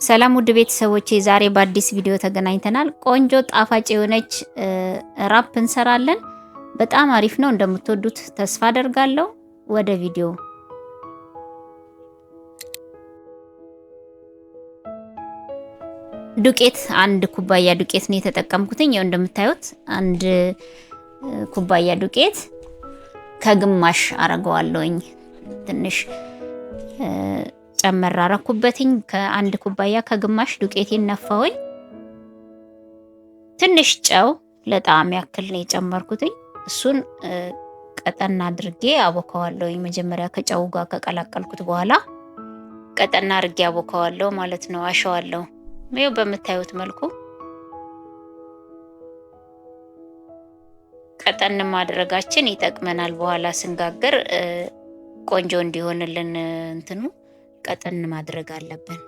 ሰላም ውድ ቤተሰቦቼ ዛሬ በአዲስ ቪዲዮ ተገናኝተናል። ቆንጆ ጣፋጭ የሆነች ራፕ እንሰራለን። በጣም አሪፍ ነው፣ እንደምትወዱት ተስፋ አደርጋለሁ። ወደ ቪዲዮ። ዱቄት አንድ ኩባያ ዱቄት ነው የተጠቀምኩትኝ። ያው እንደምታዩት አንድ ኩባያ ዱቄት ከግማሽ አረገዋለሁኝ። ትንሽ ጨመር አረኩበትኝ። ከአንድ ኩባያ ከግማሽ ዱቄቴን ነፋውኝ። ትንሽ ጨው ለጣዕም ያክል ነው የጨመርኩትኝ። እሱን ቀጠና አድርጌ አቦካዋለሁኝ። መጀመሪያ ከጨው ጋር ከቀላቀልኩት በኋላ ቀጠና አድርጌ አቦካዋለሁ ማለት ነው። አሸዋለሁ። ይኸው በምታዩት መልኩ ቀጠን ማድረጋችን ይጠቅመናል። በኋላ ስንጋገር ቆንጆ እንዲሆንልን እንትኑ ቀጠን ማድረግ አለብን።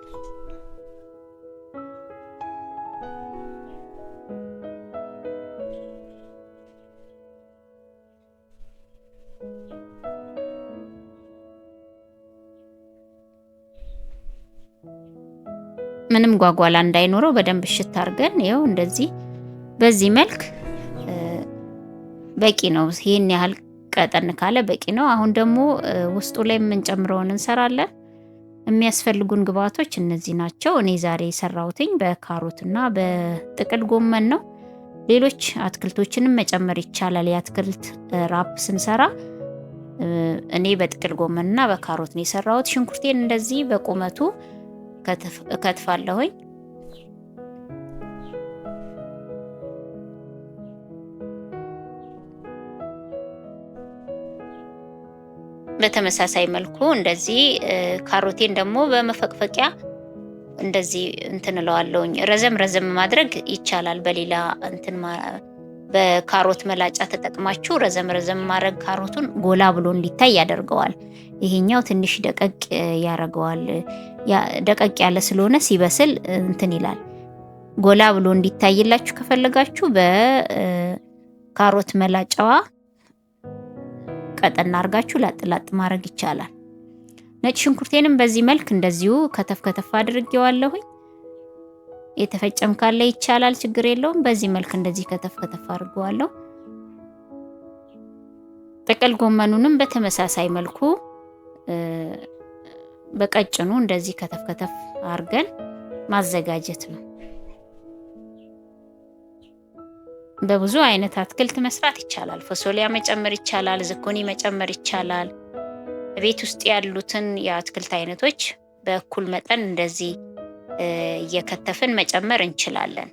ምንም ጓጓላ እንዳይኖረው በደንብ እሽት አድርገን ይኸው እንደዚህ በዚህ መልክ በቂ ነው። ይሄን ያህል ቀጠን ካለ በቂ ነው። አሁን ደግሞ ውስጡ ላይ የምንጨምረውን እንሰራለን። የሚያስፈልጉን ግብአቶች እነዚህ ናቸው። እኔ ዛሬ የሰራሁትኝ በካሮትና በጥቅል ጎመን ነው። ሌሎች አትክልቶችንም መጨመር ይቻላል። የአትክልት ራፕ ስንሰራ እኔ በጥቅል ጎመንና በካሮት ነው የሰራሁት። ሽንኩርቴን እንደዚህ በቁመቱ እከትፋለሁኝ። በተመሳሳይ መልኩ እንደዚህ ካሮቴን ደግሞ በመፈቅፈቂያ እንደዚህ እንትን እለዋለሁኝ። ረዘም ማድረግ ይቻላል። በሌላ እንትን በካሮት መላጫ ተጠቅማችሁ ረዘም ማድረግ ካሮቱን ጎላ ብሎ እንዲታይ ያደርገዋል። ይሄኛው ትንሽ ደቀቅ ያደርገዋል። ደቀቅ ያለ ስለሆነ ሲበስል እንትን ይላል። ጎላ ብሎ እንዲታይላችሁ ከፈለጋችሁ በካሮት መላጫዋ ቀጠና አርጋችሁ ላጥ ማድረግ ይቻላል። ነጭ ሽንኩርቴንም በዚህ መልክ እንደዚሁ ከተፍ አድርጌዋለሁኝ። የተፈጨም ካለ ይቻላል፣ ችግር የለውም። በዚህ መልክ እንደዚህ ከተፍ አድርጌዋለሁ። ጥቅል ጎመኑንም በተመሳሳይ መልኩ በቀጭኑ እንደዚህ ከተፍ አርገን ማዘጋጀት ነው። በብዙ አይነት አትክልት መስራት ይቻላል። ፎሶሊያ መጨመር ይቻላል፣ ዝኩኒ መጨመር ይቻላል። ቤት ውስጥ ያሉትን የአትክልት አይነቶች በእኩል መጠን እንደዚህ እየከተፍን መጨመር እንችላለን።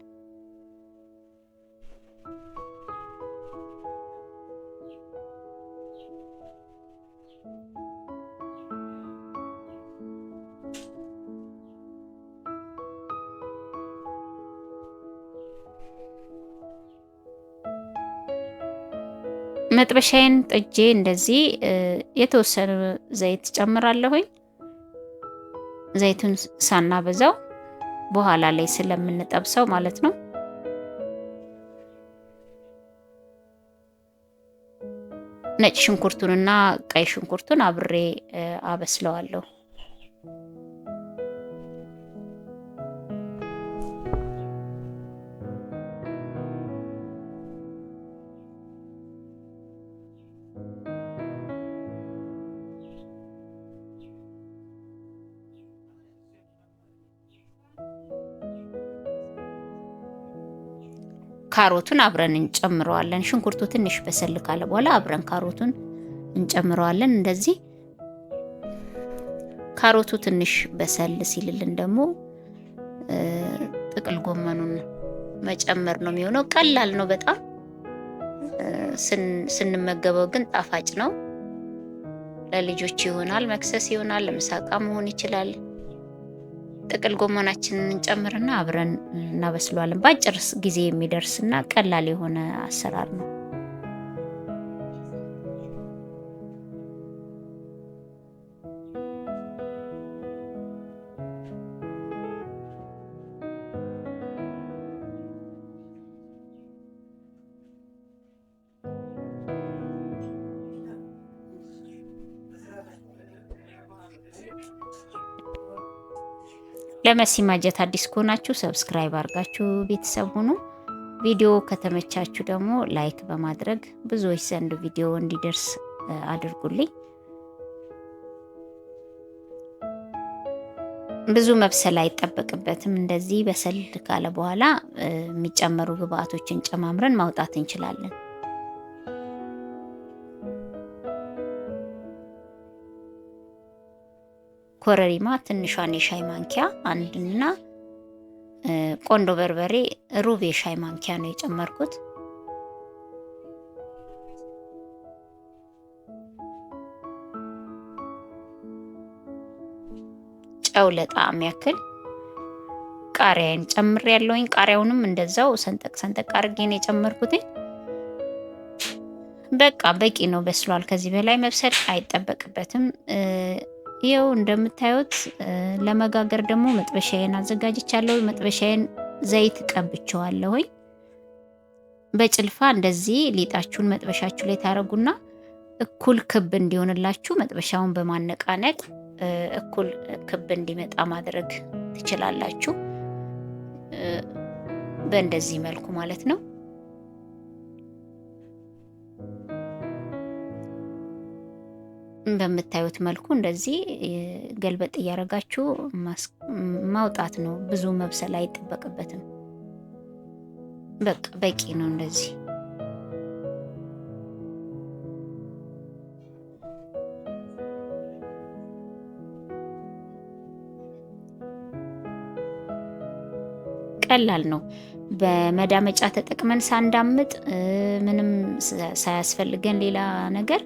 መጥበሻዬን ጥጄ እንደዚህ የተወሰነ ዘይት ጨምራለሁኝ። ዘይቱን ሳናበዛው በኋላ ላይ ስለምንጠብሰው ማለት ነው። ነጭ ሽንኩርቱንና ቀይ ሽንኩርቱን አብሬ አበስለዋለሁ። ካሮቱን አብረን እንጨምረዋለን። ሽንኩርቱ ትንሽ በሰል ካለ በኋላ አብረን ካሮቱን እንጨምረዋለን። እንደዚህ ካሮቱ ትንሽ በሰል ሲልልን ደግሞ ጥቅል ጎመኑን መጨመር ነው የሚሆነው። ቀላል ነው በጣም ስንመገበው ግን ጣፋጭ ነው። ለልጆች ይሆናል፣ መክሰስ ይሆናል፣ ለምሳቃ መሆን ይችላል። ጥቅል ጎመናችንን እንጨምርና አብረን እናበስለዋለን። በአጭር ጊዜ የሚደርስና ቀላል የሆነ አሰራር ነው። ለመሲ ማጀት አዲስ ከሆናችሁ ሰብስክራይብ አድርጋችሁ ቤተሰብ ሁኑ። ቪዲዮ ከተመቻችሁ ደግሞ ላይክ በማድረግ ብዙዎች ዘንድ ቪዲዮ እንዲደርስ አድርጉልኝ። ብዙ መብሰል አይጠበቅበትም። እንደዚህ በሰል ካለ በኋላ የሚጨመሩ ግብአቶችን ጨማምረን ማውጣት እንችላለን። ኮረሪማ ትንሿን የሻይ ማንኪያ አንድና ቆንዶ በርበሬ ሩብ የሻይ ማንኪያ ነው የጨመርኩት። ጨው ለጣዕም ያክል ቃሪያን ጨምር ያለውኝ። ቃሪያውንም እንደዛው ሰንጠቅ ሰንጠቅ አድርጌ ነው የጨመርኩት። በቃ በቂ ነው፣ በስሏል። ከዚህ በላይ መብሰል አይጠበቅበትም። ይኸው እንደምታዩት ለመጋገር ደግሞ መጥበሻዬን አዘጋጅቻለሁ። መጥበሻዬን ዘይት ቀብቼዋለሁኝ። በጭልፋ እንደዚህ ሊጣችሁን መጥበሻችሁ ላይ ታረጉና እኩል ክብ እንዲሆንላችሁ መጥበሻውን በማነቃነቅ እኩል ክብ እንዲመጣ ማድረግ ትችላላችሁ። በእንደዚህ መልኩ ማለት ነው። በምታዩት መልኩ እንደዚህ ገልበጥ እያደረጋችሁ ማውጣት ነው። ብዙ መብሰል አይጠበቅበትም። በቃ በቂ ነው እንደዚህ። ቀላል ነው። በመዳመጫ ተጠቅመን ሳንዳምጥ ምንም ሳያስፈልገን ሌላ ነገር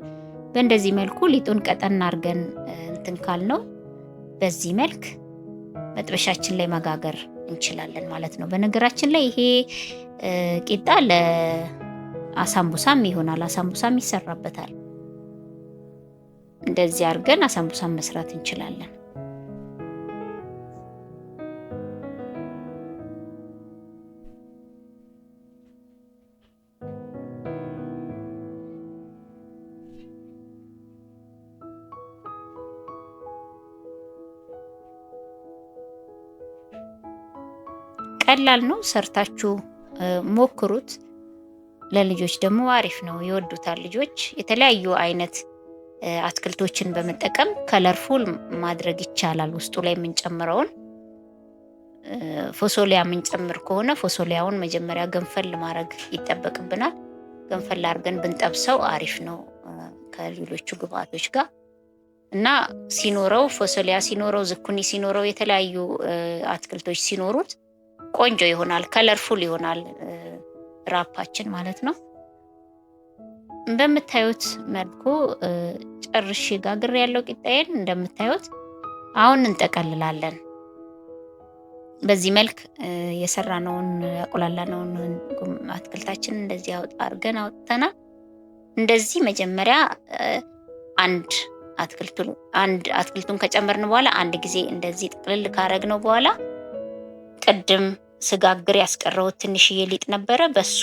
በእንደዚህ መልኩ ሊጡን ቀጠን አድርገን እንትን ካልነው በዚህ መልክ መጥበሻችን ላይ መጋገር እንችላለን ማለት ነው። በነገራችን ላይ ይሄ ቂጣ ለአሳምቡሳም ይሆናል። አሳምቡሳም ይሰራበታል። እንደዚህ አድርገን አሳምቡሳም መስራት እንችላለን። ቀላል ነው። ሰርታችሁ ሞክሩት። ለልጆች ደግሞ አሪፍ ነው፣ ይወዱታል ልጆች። የተለያዩ አይነት አትክልቶችን በመጠቀም ከለርፉል ማድረግ ይቻላል። ውስጡ ላይ የምንጨምረውን ፎሶሊያ የምንጨምር ከሆነ ፎሶሊያውን መጀመሪያ ገንፈል ማድረግ ይጠበቅብናል። ገንፈል አድርገን ብንጠብሰው አሪፍ ነው ከሌሎቹ ግብአቶች ጋር እና ሲኖረው ፎሶሊያ ሲኖረው፣ ዝኩኒ ሲኖረው፣ የተለያዩ አትክልቶች ሲኖሩት ቆንጆ ይሆናል፣ ከለርፉል ይሆናል ራፓችን ማለት ነው። በምታዩት መልኩ ጨርሼ ጋግሬ ያለው ቂጣዬን እንደምታዩት አሁን እንጠቀልላለን። በዚህ መልክ የሰራነውን ያቆላላነውን አትክልታችን እንደዚህ አድርገን አውጥተናል። እንደዚህ መጀመሪያ አንድ አትክልቱን ከጨመርን በኋላ አንድ ጊዜ እንደዚህ ጥቅልል ካረግነው በኋላ ቅድም ስጋግር ያስቀረውት ትንሽዬ ሊጥ ነበረ። በሱ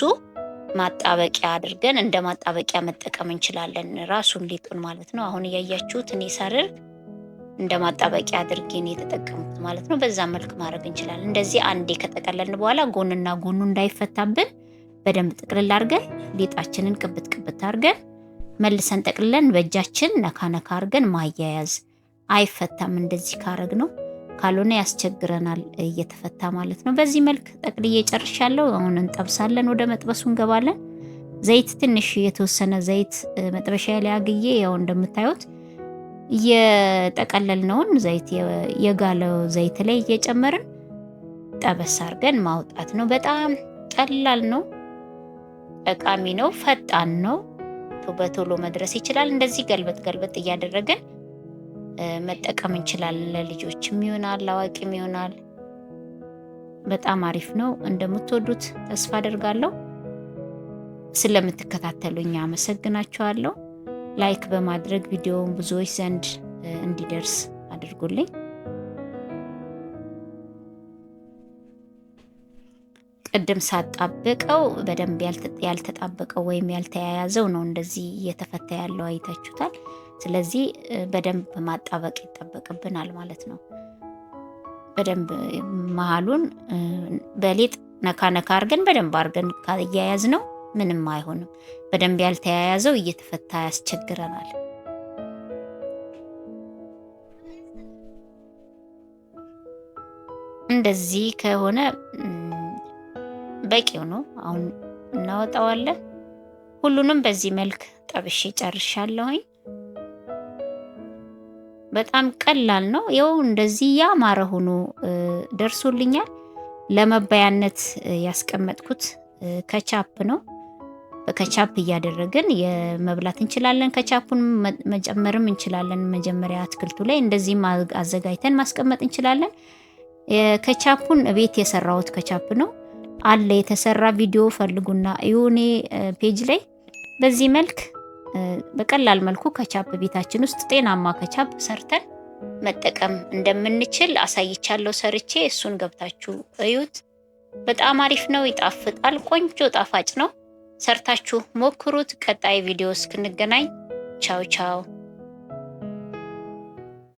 ማጣበቂያ አድርገን እንደ ማጣበቂያ መጠቀም እንችላለን፣ ራሱን ሊጡን ማለት ነው። አሁን እያያችሁት እኔ ሳደርግ እንደ ማጣበቂያ አድርጌ ነው የተጠቀምኩት ማለት ነው። በዛ መልክ ማድረግ እንችላለን። እንደዚህ አንዴ ከጠቀለልን በኋላ ጎንና ጎኑ እንዳይፈታብን በደንብ ጥቅልል አድርገን ሊጣችንን ቅብት ቅብት አድርገን መልሰን ጠቅልለን በእጃችን ነካ ነካ አድርገን ማያያዝ። አይፈታም እንደዚህ ካረግ ነው፣ ካልሆነ ያስቸግረናል እየተፈታ ማለት ነው። በዚህ መልክ ጠቅልዬ ጨርሻለሁ። አሁን እንጠብሳለን። ወደ መጥበሱ እንገባለን። ዘይት ትንሽ የተወሰነ ዘይት መጥበሻ ላይ አግዬ ያው እንደምታዩት እየጠቀለልነውን ዘይት የጋለው ዘይት ላይ እየጨመርን ጠበስ አድርገን ማውጣት ነው። በጣም ቀላል ነው፣ ጠቃሚ ነው፣ ፈጣን ነው፣ በቶሎ መድረስ ይችላል። እንደዚህ ገልበጥ ገልበጥ እያደረገን መጠቀም እንችላለን። ለልጆችም ይሆናል፣ ለአዋቂም ይሆናል። በጣም አሪፍ ነው። እንደምትወዱት ተስፋ አደርጋለሁ። ስለምትከታተሉኝ አመሰግናችኋለሁ። ላይክ በማድረግ ቪዲዮውን ብዙዎች ዘንድ እንዲደርስ አድርጉልኝ። ቅድም ሳጣበቀው በደንብ ያልተጣበቀው ወይም ያልተያያዘው ነው እንደዚህ እየተፈታ ያለው አይታችሁታል። ስለዚህ በደንብ ማጣበቅ ይጠበቅብናል ማለት ነው። በደንብ መሃሉን በሊጥ ነካ ነካ አድርገን በደንብ አድርገን ካያያዝ ነው ምንም አይሆንም። በደንብ ያልተያያዘው እየተፈታ ያስቸግረናል። እንደዚህ ከሆነ በቂው ነው። አሁን እናወጣዋለን። ሁሉንም በዚህ መልክ ጠብሼ ጨርሻለሁኝ። በጣም ቀላል ነው። ይኸው እንደዚህ ያማረ ሆኖ ደርሶልኛል። ለመባያነት ያስቀመጥኩት ከቻፕ ነው። በከቻፕ እያደረግን የመብላት እንችላለን። ከቻፑን መጨመርም እንችላለን። መጀመሪያ አትክልቱ ላይ እንደዚህም አዘጋጅተን ማስቀመጥ እንችላለን። ከቻፑን ቤት የሰራሁት ከቻፕ ነው አለ የተሰራ ቪዲዮ ፈልጉና እኔ ፔጅ ላይ በዚህ መልክ በቀላል መልኩ ከቻፕ ቤታችን ውስጥ ጤናማ ከቻፕ ሰርተን መጠቀም እንደምንችል አሳይቻለሁ ሰርቼ። እሱን ገብታችሁ እዩት። በጣም አሪፍ ነው፣ ይጣፍጣል፣ ቆንጆ ጣፋጭ ነው። ሰርታችሁ ሞክሩት። ቀጣይ ቪዲዮ እስክንገናኝ ቻው ቻው።